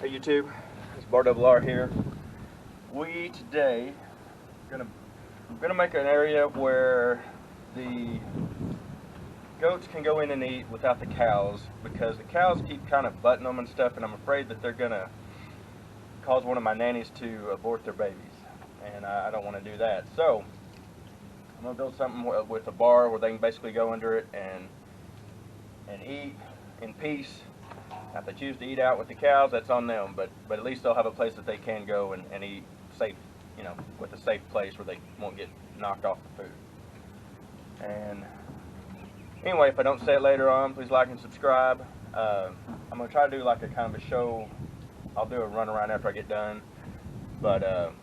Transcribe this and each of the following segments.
Hey YouTube, it's Bar Double R here. We today gonna make an area where the goats can go in and eat without the cows, because the cows keep kind of butting them and stuff, and I'm afraid that they're gonna cause one of my nannies to abort their babies, and I don't want to do that. So I'm gonna build something with a bar where they can basically go under it and eat in peace. Now, if they choose to eat out with the cows, that's on them, but at least they'll have a place that they can go and eat safe, you know, with a safe place where they won't get knocked off the food. And anyway, if I don't say it later on, please like and subscribe. I'm going to try to do like a kind of a show. I'll do a run around after I get done, but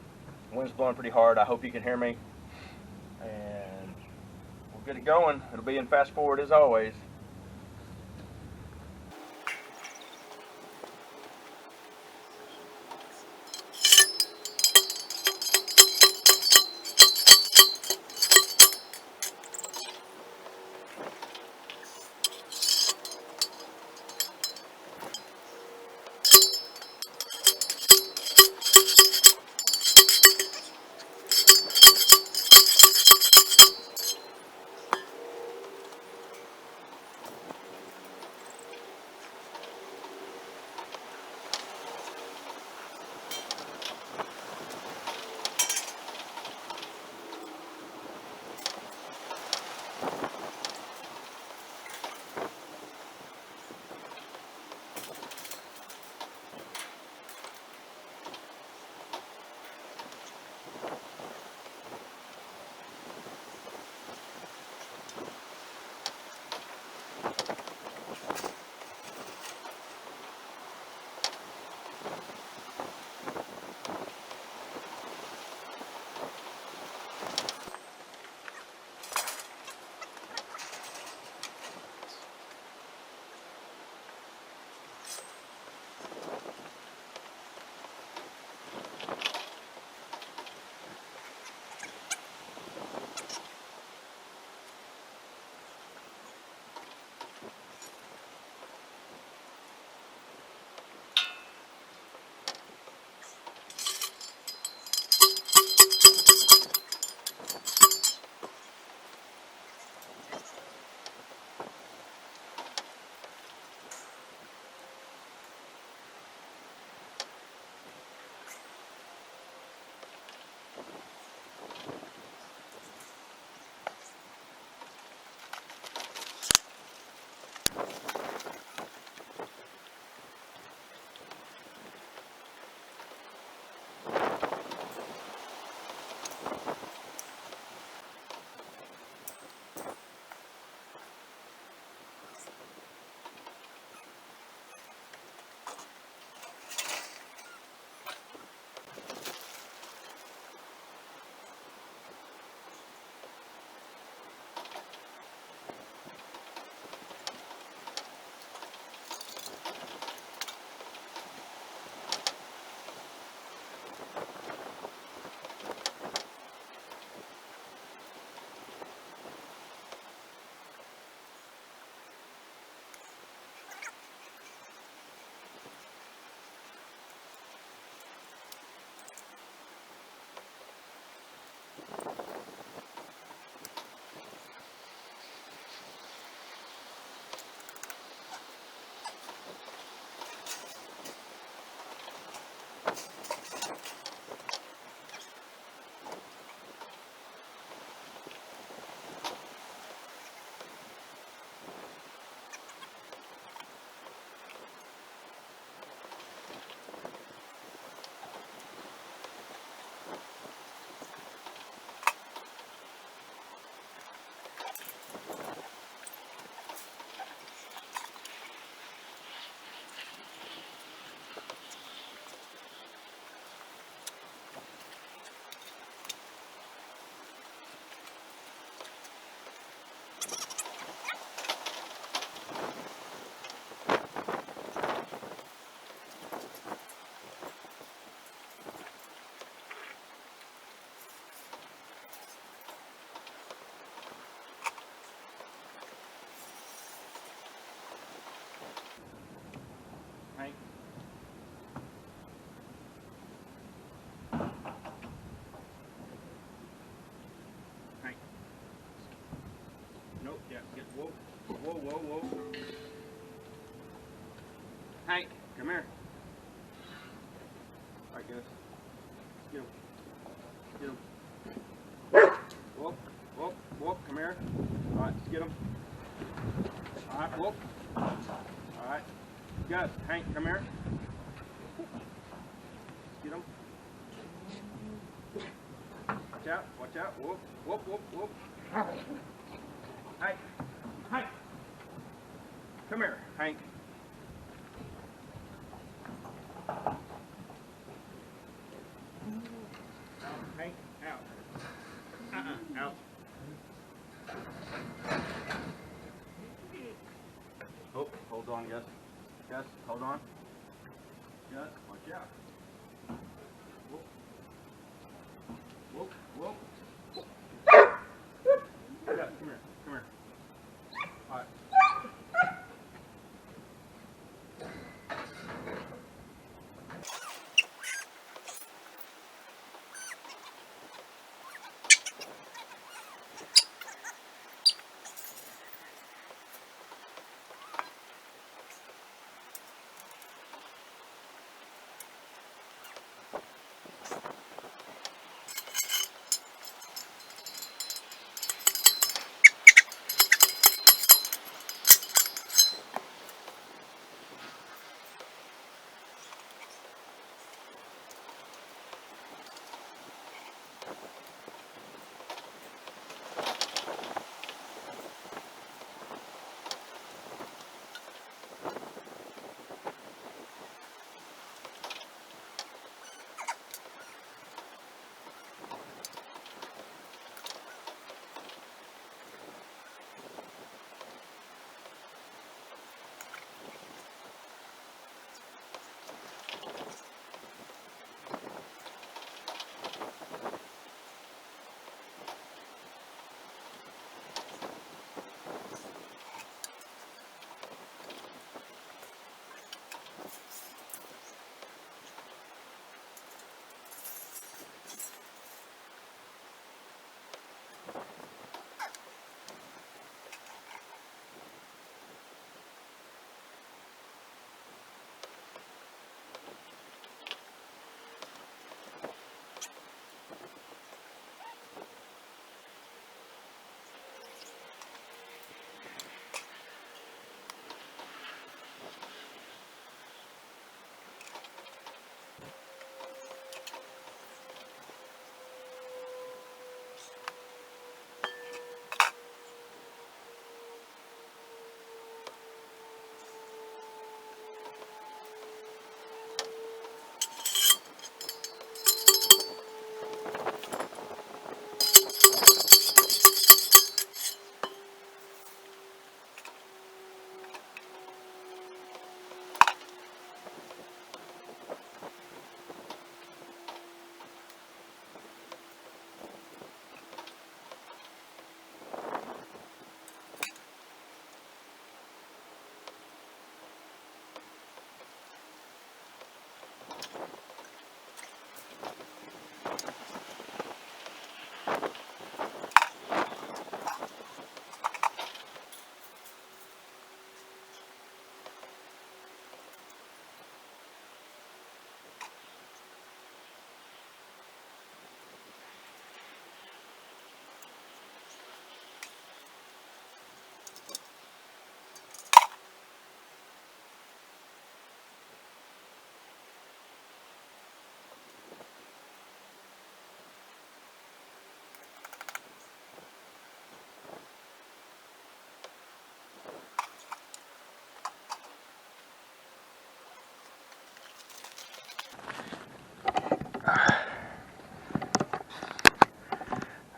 wind's blowing pretty hard. I hope you can hear me, and we'll get it going. It'll be in fast forward as always. Get, whoa, whoa, whoa, whoa. Hank, come here. All right, Gus. Get him. Get him. Whoop, whoop, whoop, come here. All right, let's get him. All right, whoop. All right. Gus, Hank, come here. Get him. Watch out, whoop, whoop, whoop, whoop. Hank, Hank. Come here, Hank. Out, Hank, out. Out. Oh, hold on, Gus. Gus, hold on. Gus, watch out. Whoop. Whoop, whoop. Gus, come here, come here. All right.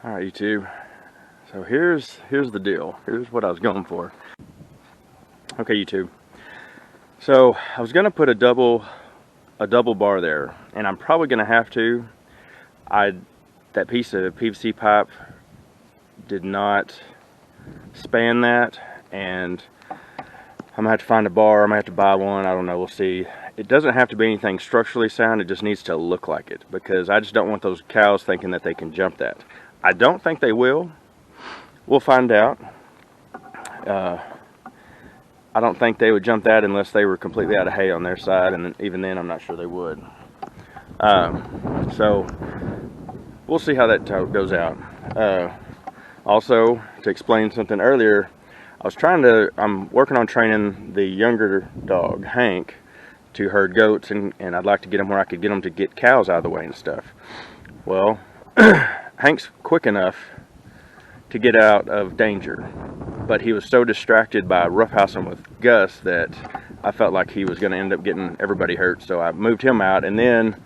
All right, YouTube. So here's the deal. Here's what I was going for. Okay, YouTube. So I was gonna put a double bar there, and I'm probably gonna have to. That piece of PVC pipe did not span that, and I'm gonna have to find a bar. I'm gonna have to buy one. I don't know. We'll see. It doesn't have to be anything structurally sound. It just needs to look like it, because I just don't want those cows thinking that they can jump that. I don't think they will. We'll find out. I don't think they would jump that unless they were completely out of hay on their side, and even then I'm not sure they would. So we'll see how that goes out. Also, to explain something earlier, I'm working on training the younger dog, Hank, to herd goats, and I'd like to get him where I could get him to get cows out of the way and stuff. Well, Hank's quick enough to get out of danger, but he was so distracted by roughhousing with Gus that I felt like he was going to end up getting everybody hurt, so I moved him out, and then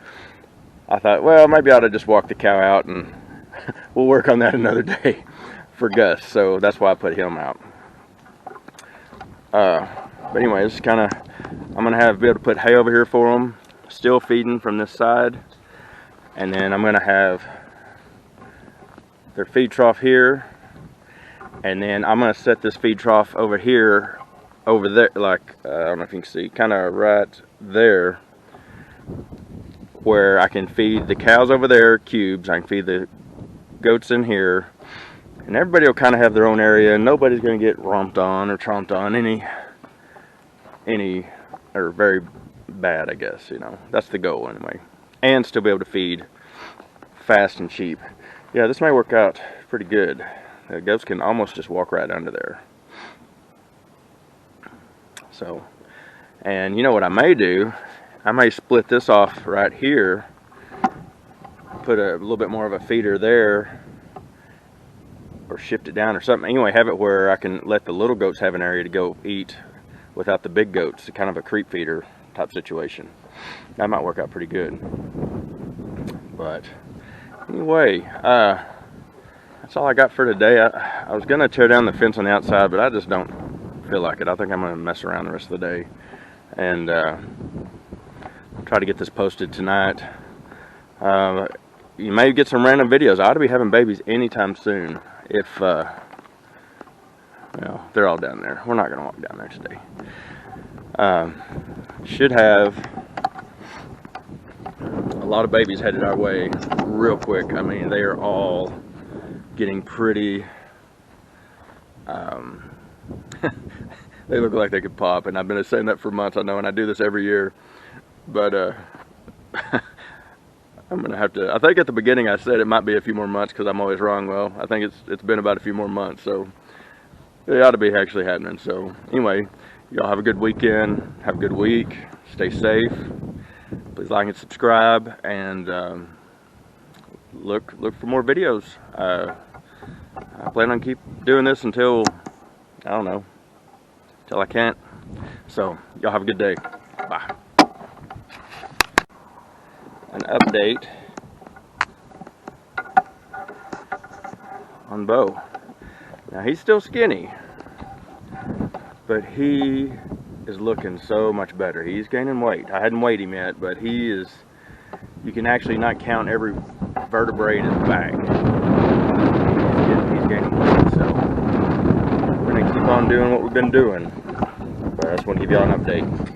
I thought, well, maybe I ought to just walk the cow out, and we'll work on that another day for Gus, so that's why I put him out. But anyway, it's kind of, I'm going to be able to put hay over here for them, still feeding from this side, and then I'm going to have their feed trough here, and then I'm going to set this feed trough over here, over there, like, I don't know if you can see, kind of right there, where I can feed the cows over there cubes, I can feed the goats in here, and everybody will kind of have their own area, and nobody's going to get romped on or tromped on or very bad, I guess, you know. That's the goal anyway. And still be able to feed fast and cheap. Yeah, this may work out pretty good. The goats can almost just walk right under there. So, and you know what I may do? I may split this off right here, put a little bit more of a feeder there, or shift it down or something. Anyway, have it where I can let the little goats have an area to go eat without the big goats, kind of a creep feeder type situation. That might work out pretty good. But anyway, that's all I got for today. I was gonna tear down the fence on the outside, but I just don't feel like it. I think I'm gonna mess around the rest of the day and try to get this posted tonight. You may get some random videos. I ought to be having babies anytime soon. If well, they're all down there. We're not gonna walk down there today. Should have a lot of babies headed our way real quick. I mean, they are all getting pretty, they look like they could pop, and I've been saying that for months, I know, and I do this every year, but I'm gonna have to, I think at the beginning I said it might be a few more months because I'm always wrong. Well, I think it's been about a few more months, so it ought to be actually happening. So anyway, y'all have a good weekend, have a good week, stay safe, please like and subscribe, and look for more videos. I plan on keep doing this until, I don't know, till I can't. So y'all have a good day. Bye. An update on Bo. Now he's still skinny, but he is looking so much better. He's gaining weight. I hadn't weighed him yet, but he is, you can actually not count every vertebrae in his back. He's gaining weight, so we're gonna keep on doing what we've been doing. But I just want to give y'all an update.